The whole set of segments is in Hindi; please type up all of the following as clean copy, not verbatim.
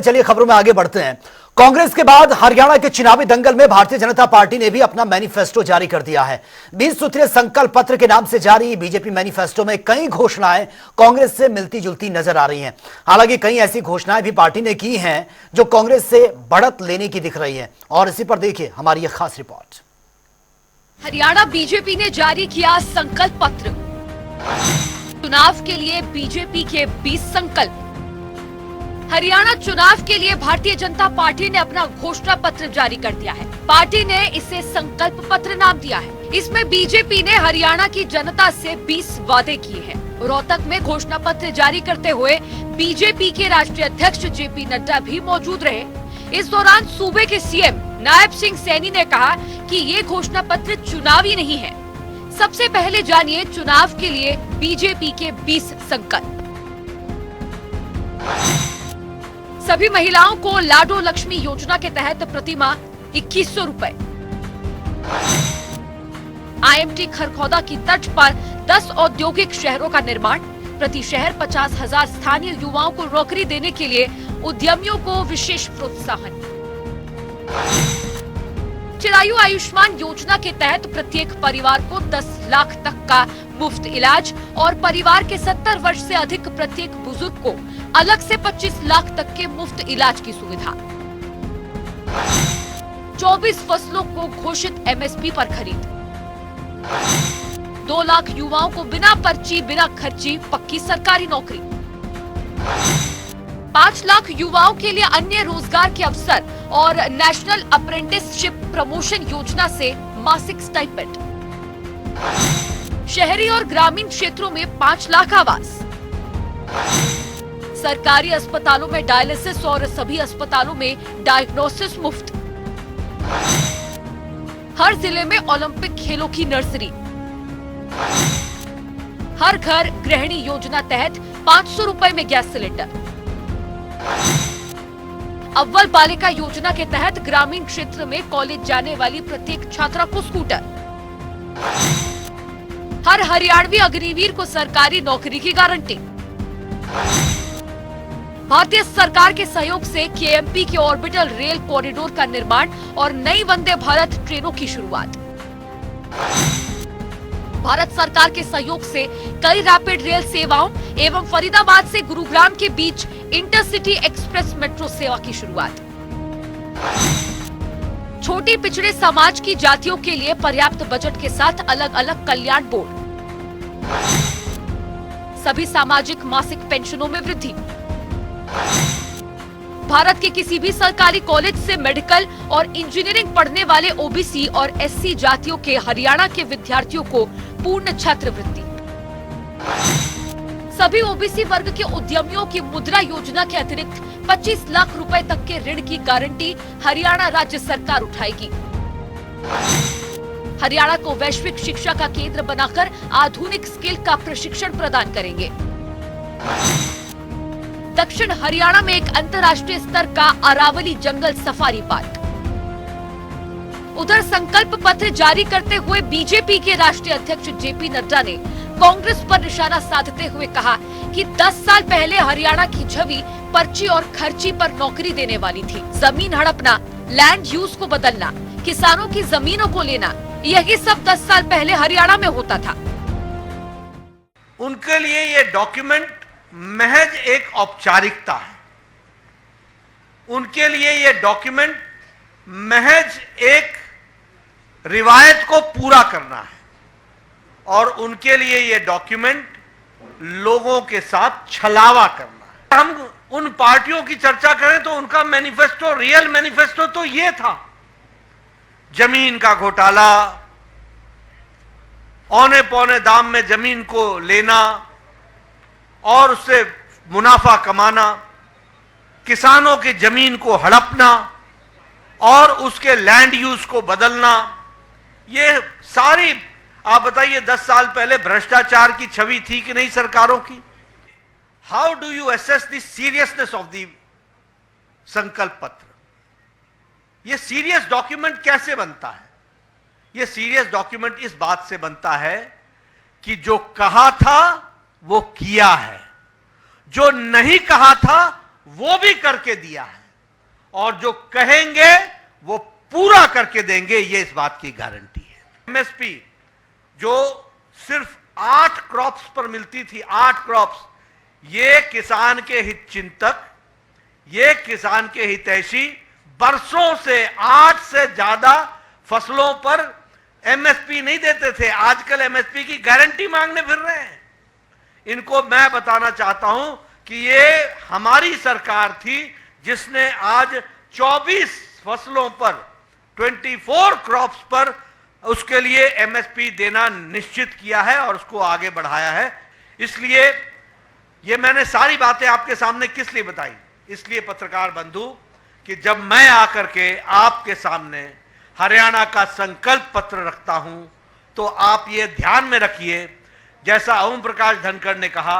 चलिए खबरों में आगे बढ़ते हैं। कांग्रेस के बाद हरियाणा के चुनावी दंगल में भारतीय जनता पार्टी ने भी अपना मैनिफेस्टो जारी कर दिया है। 20 सूत्रीय संकल्प पत्र के नाम से जारी बीजेपी मैनिफेस्टो में कई घोषणाएं कांग्रेस से मिलती जुलती नजर आ रही हैं। हालांकि कई ऐसी घोषणाएं भी पार्टी ने की हैं जो कांग्रेस से बढ़त लेने की दिख रही है। और इसी पर देखिए हमारी यह खास रिपोर्ट। हरियाणा बीजेपी ने जारी किया संकल्प पत्र। चुनाव के लिए बीजेपी के 20 संकल्प। हरियाणा चुनाव के लिए भारतीय जनता पार्टी ने अपना घोषणा पत्र जारी कर दिया है। पार्टी ने इसे संकल्प पत्र नाम दिया है। इसमें बीजेपी ने हरियाणा की जनता से 20 वादे किए हैं। रोहतक में घोषणा पत्र जारी करते हुए बीजेपी के राष्ट्रीय अध्यक्ष जेपी नड्डा भी मौजूद रहे। इस दौरान सूबे के सीएम नायब सिंह सैनी ने कहा कि ये घोषणा पत्र चुनावी नहीं है। सबसे पहले जानिए चुनाव के लिए बीजेपी के 20 संकल्प। सभी महिलाओं को लाडो लक्ष्मी योजना के तहत प्रतिमाह 2100 रुपए। आईएमटी खरखौदा की तर्ज पर 10 औद्योगिक शहरों का निर्माण। प्रति शहर 50,000 स्थानीय युवाओं को नौकरी देने के लिए उद्यमियों को विशेष प्रोत्साहन। चिरायु आयुष्मान योजना के तहत प्रत्येक परिवार को 10 लाख तक का मुफ्त इलाज और परिवार के 70 वर्ष से अधिक प्रत्येक बुजुर्ग को अलग से 25 लाख तक के मुफ्त इलाज की सुविधा। 24 फसलों को घोषित एमएसपी पर खरीद। 2 लाख युवाओं को बिना पर्ची बिना खर्ची पक्की सरकारी नौकरी। 5 लाख युवाओं के लिए अन्य रोजगार के अवसर और नेशनल अप्रेंटिसशिप प्रमोशन योजना से मासिक स्टाइपेंड। शहरी और ग्रामीण क्षेत्रों में 5 लाख आवास। सरकारी अस्पतालों में डायलिसिस और सभी अस्पतालों में डायग्नोसिस मुफ्त। हर जिले में ओलंपिक खेलों की नर्सरी। हर घर गृहिणी योजना तहत 500 रुपए में गैस सिलेंडर। अव्वल बालिका योजना के तहत ग्रामीण क्षेत्र में कॉलेज जाने वाली प्रत्येक छात्रा को स्कूटर। हर हरियाणवी अग्निवीर को सरकारी नौकरी की गारंटी। भारतीय सरकार के सहयोग से केएमपी के ऑर्बिटल रेल कॉरिडोर का निर्माण और नई वंदे भारत ट्रेनों की शुरुआत। भारत सरकार के सहयोग से कई रैपिड रेल सेवाओं एवं फरीदाबाद से गुरुग्राम के बीच इंटरसिटी एक्सप्रेस मेट्रो सेवा की शुरुआत। छोटी पिछड़े समाज की जातियों के लिए पर्याप्त बजट के साथ अलग अलग कल्याण बोर्ड। सभी सामाजिक मासिक पेंशनों में वृद्धि। भारत के किसी भी सरकारी कॉलेज से मेडिकल और इंजीनियरिंग पढ़ने वाले ओबीसी और एससी जातियों के हरियाणा के विद्यार्थियों को पूर्ण छात्रवृत्ति। सभी ओबीसी वर्ग के उद्यमियों की मुद्रा योजना के अतिरिक्त 25 लाख रुपए तक के ऋण की गारंटी हरियाणा राज्य सरकार उठाएगी। हरियाणा को वैश्विक शिक्षा का केंद्र बनाकर आधुनिक स्किल का प्रशिक्षण प्रदान करेंगे। दक्षिण हरियाणा में एक अंतर्राष्ट्रीय स्तर का अरावली जंगल सफारी पार्क। उधर संकल्प पत्र जारी करते हुए बीजेपी के राष्ट्रीय अध्यक्ष जेपी नड्डा ने कांग्रेस पर निशाना साधते हुए कहा कि 10 साल पहले हरियाणा की छवि पर्ची और खर्ची पर नौकरी देने वाली थी। जमीन हड़पना, लैंड यूज को बदलना, किसानों की जमीनों को लेना, यही सब 10 साल पहले हरियाणा में होता था। उनके लिए ये डॉक्यूमेंट महज एक औपचारिकता है। उनके लिए ये डॉक्यूमेंट महज एक रिवायत को पूरा करना है और उनके लिए ये डॉक्यूमेंट लोगों के साथ छलावा करना है। हम उन पार्टियों की चर्चा करें तो उनका मैनिफेस्टो, रियल मैनिफेस्टो तो ये था, जमीन का घोटाला, औने पौने दाम में जमीन को लेना और उससे मुनाफा कमाना, किसानों की जमीन को हड़पना और उसके लैंड यूज को बदलना। ये सारी, आप बताइए 10 साल पहले भ्रष्टाचार की छवि थी कि नहीं सरकारों की? How do you assess the seriousness of the संकल्प पत्र? ये सीरियस डॉक्यूमेंट कैसे बनता है? ये सीरियस डॉक्यूमेंट इस बात से बनता है कि जो कहा था वो किया है, जो नहीं कहा था वो भी करके दिया है और जो कहेंगे वो पूरा करके देंगे, ये इस बात की गारंटी है। एमएसपी जो सिर्फ 8 क्रॉप्स पर मिलती थी, 8 क्रॉप्स, ये किसान के हित चिंतक, ये किसान के हितैषी बरसों से 8 से ज्यादा फसलों पर एमएसपी नहीं देते थे, आजकल एमएसपी की गारंटी मांगने फिर रहे हैं। इनको मैं बताना चाहता हूं कि ये हमारी सरकार थी जिसने आज 24 फसलों पर, 24 क्रॉप्स पर उसके लिए एमएसपी देना निश्चित किया है और उसको आगे बढ़ाया है। इसलिए ये मैंने सारी बातें आपके सामने किस लिए बताई, इसलिए पत्रकार बंधु कि जब मैं आकर के आपके सामने हरियाणा का संकल्प पत्र रखता हूं तो आप ये ध्यान में रखिए, जैसा ओम प्रकाश धनखड़ ने कहा,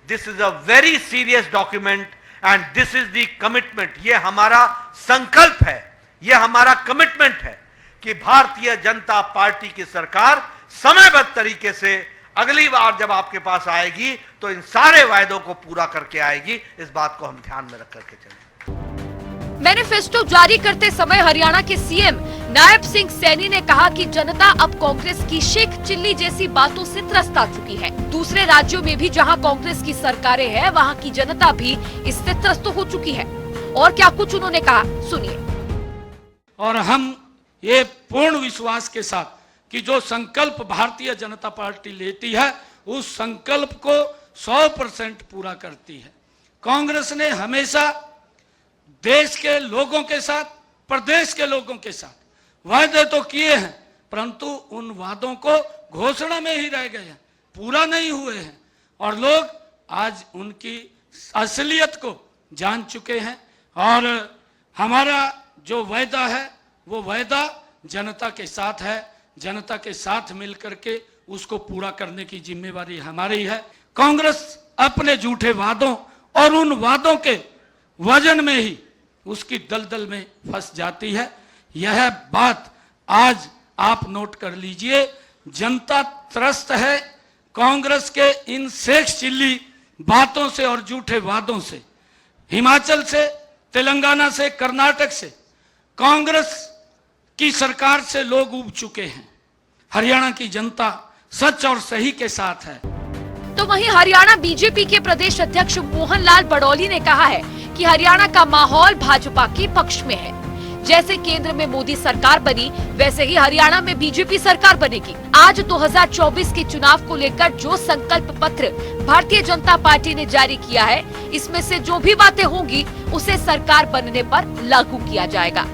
this is a very serious document and this is the commitment. ये हमारा संकल्प है, ये हमारा कमिटमेंट है कि भारतीय जनता पार्टी की सरकार समयबद्ध तरीके से अगली बार जब आपके पास आएगी तो इन सारे वायदों को पूरा करके आएगी। इस बात को हम ध्यान में रख करके चलें। मैनिफेस्टो जारी करते समय हरियाणा के सीएम नायब सिंह सैनी ने कहा कि जनता अब कांग्रेस की शेख चिल्ली जैसी बातों से त्रस्त आ चुकी है। दूसरे राज्यों में भी जहां कांग्रेस की सरकारें हैं, वहां की जनता भी इससे त्रस्त हो चुकी है। और क्या कुछ उन्होंने कहा, सुनिए। और हम ये पूर्ण विश्वास के साथ कि जो संकल्प भारतीय जनता पार्टी लेती है उस संकल्प को 100% पूरा करती है। कांग्रेस ने हमेशा देश के लोगों के साथ, प्रदेश के लोगों के साथ वादे तो किए हैं, परंतु उन वादों को घोषणा में ही रह गए हैं, पूरा नहीं हुए हैं। और लोग आज उनकी असलियत को जान चुके हैं और हमारा जो वायदा है वो वायदा जनता के साथ है। जनता के साथ मिलकर के उसको पूरा करने की जिम्मेवारी हमारी है। कांग्रेस अपने झूठे वादों और उन वादों के वजन में ही उसकी दलदल में फंस जाती है। यह बात आज आप नोट कर लीजिए। जनता त्रस्त है कांग्रेस के इन शेख चिल्ली बातों से और झूठे वादों से। हिमाचल से, तेलंगाना से, कर्नाटक से कांग्रेस की सरकार से लोग उब चुके हैं। हरियाणा की जनता सच और सही के साथ है। तो वहीं हरियाणा बीजेपी के प्रदेश अध्यक्ष मोहन लाल बड़ौली ने कहा है कि हरियाणा का माहौल भाजपा के पक्ष में है। जैसे केंद्र में मोदी सरकार बनी, वैसे ही हरियाणा में बीजेपी सरकार बनेगी। आज 2024 के चुनाव को लेकर जो संकल्प पत्र भारतीय जनता पार्टी ने जारी किया है, इसमें से जो भी बातें होंगी उसे सरकार बनने पर लागू किया जाएगा।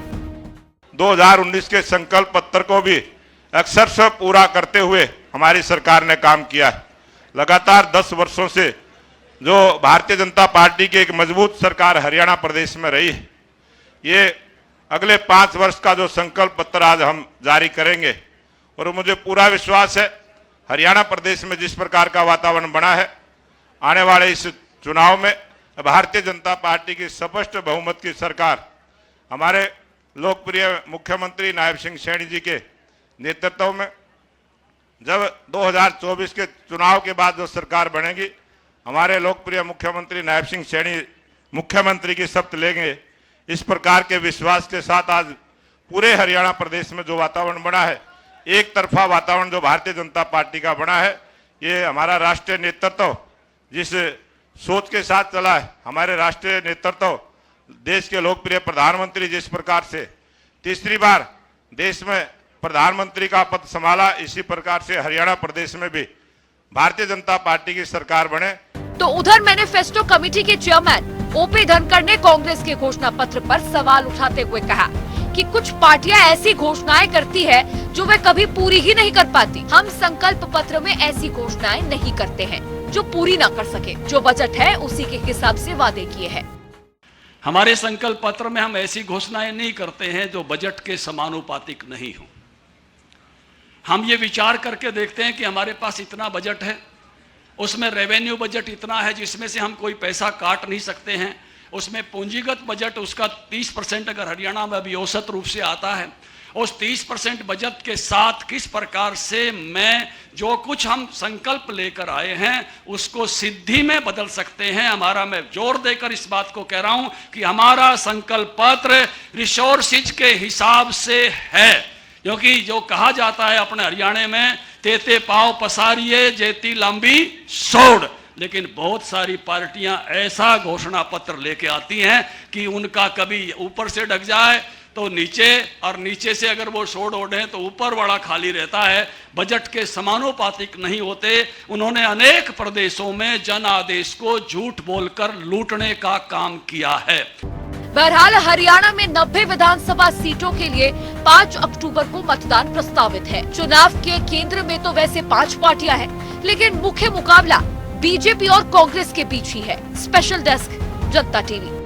2019 के संकल्प पत्र को भी अक्षरशः पूरा करते हुए हमारी सरकार ने काम किया है। लगातार 10 वर्षों से जो भारतीय जनता पार्टी की एक मजबूत सरकार हरियाणा प्रदेश में रही है, ये अगले 5 वर्ष का जो संकल्प पत्र आज हम जारी करेंगे, और मुझे पूरा विश्वास है हरियाणा प्रदेश में जिस प्रकार का वातावरण बना है, आने वाले इस चुनाव में भारतीय जनता पार्टी की स्पष्ट बहुमत की सरकार हमारे लोकप्रिय मुख्यमंत्री नायब सिंह सैनी जी के नेतृत्व में, जब 2024 के चुनाव के बाद जो सरकार बनेगी, हमारे लोकप्रिय मुख्यमंत्री नायब सिंह सैनी मुख्यमंत्री की शपथ लेंगे। इस प्रकार के विश्वास के साथ आज पूरे हरियाणा प्रदेश में जो वातावरण बना है, एक तरफा वातावरण जो भारतीय जनता पार्टी का बना है, ये हमारा राष्ट्रीय नेतृत्व जिस सोच के साथ चला है, हमारे राष्ट्रीय नेतृत्व देश के लोकप्रिय प्रधानमंत्री जिस प्रकार से तीसरी बार देश में प्रधानमंत्री का पद संभाला, इसी प्रकार से हरियाणा प्रदेश में भी भारतीय जनता पार्टी की सरकार बने। तो उधर मैनिफेस्टो कमेटी के चेयरमैन ओपी धनखड़ ने कांग्रेस के घोषणा पत्र पर सवाल उठाते हुए कहा कि कुछ पार्टियां ऐसी घोषणाएं करती है जो वे कभी पूरी ही नहीं कर पाती। हम संकल्प पत्र में ऐसी घोषणाएं नहीं करते हैं जो पूरी न कर सके। जो बजट है उसी के हिसाब से वादे किए हैं। हमारे संकल्प पत्र में हम ऐसी घोषणाएं नहीं करते हैं जो बजट के समानुपातिक नहीं हो। हम ये विचार करके देखते हैं कि हमारे पास इतना बजट है, उसमें रेवेन्यू बजट इतना है जिसमें से हम कोई पैसा काट नहीं सकते हैं, उसमें पूंजीगत बजट उसका 30% अगर हरियाणा में अभी औसत रूप से आता है, उस 30% बजट के साथ किस प्रकार से मैं जो कुछ हम संकल्प लेकर आए हैं उसको सिद्धि में बदल सकते हैं। मैं जोर देकर इस बात को कह रहा हूं कि हमारा संकल्प पत्र रिसोर्सेज के हिसाब से है, क्योंकि जो कहा जाता है अपने हरियाणा में, तेते पाव पसारिये जेती लंबी सोड़, लेकिन बहुत सारी पार्टियां ऐसा घोषणा पत्र लेके आती हैं कि उनका कभी ऊपर से ढक जाए तो नीचे, और नीचे से अगर वो सोड़ ओढ़े तो ऊपर बड़ा खाली रहता है, बजट के समानुपातिक नहीं होते। उन्होंने अनेक प्रदेशों में जन आदेश को झूठ बोलकर लूटने का काम किया है। बहरहाल हरियाणा में 90 विधानसभा सीटों के लिए 5 अक्टूबर को मतदान प्रस्तावित है। चुनाव के केंद्र में तो वैसे 5 पार्टियां हैं, लेकिन मुख्य मुकाबला बीजेपी और कांग्रेस के बीच ही है। स्पेशल डेस्क, जनता टीवी।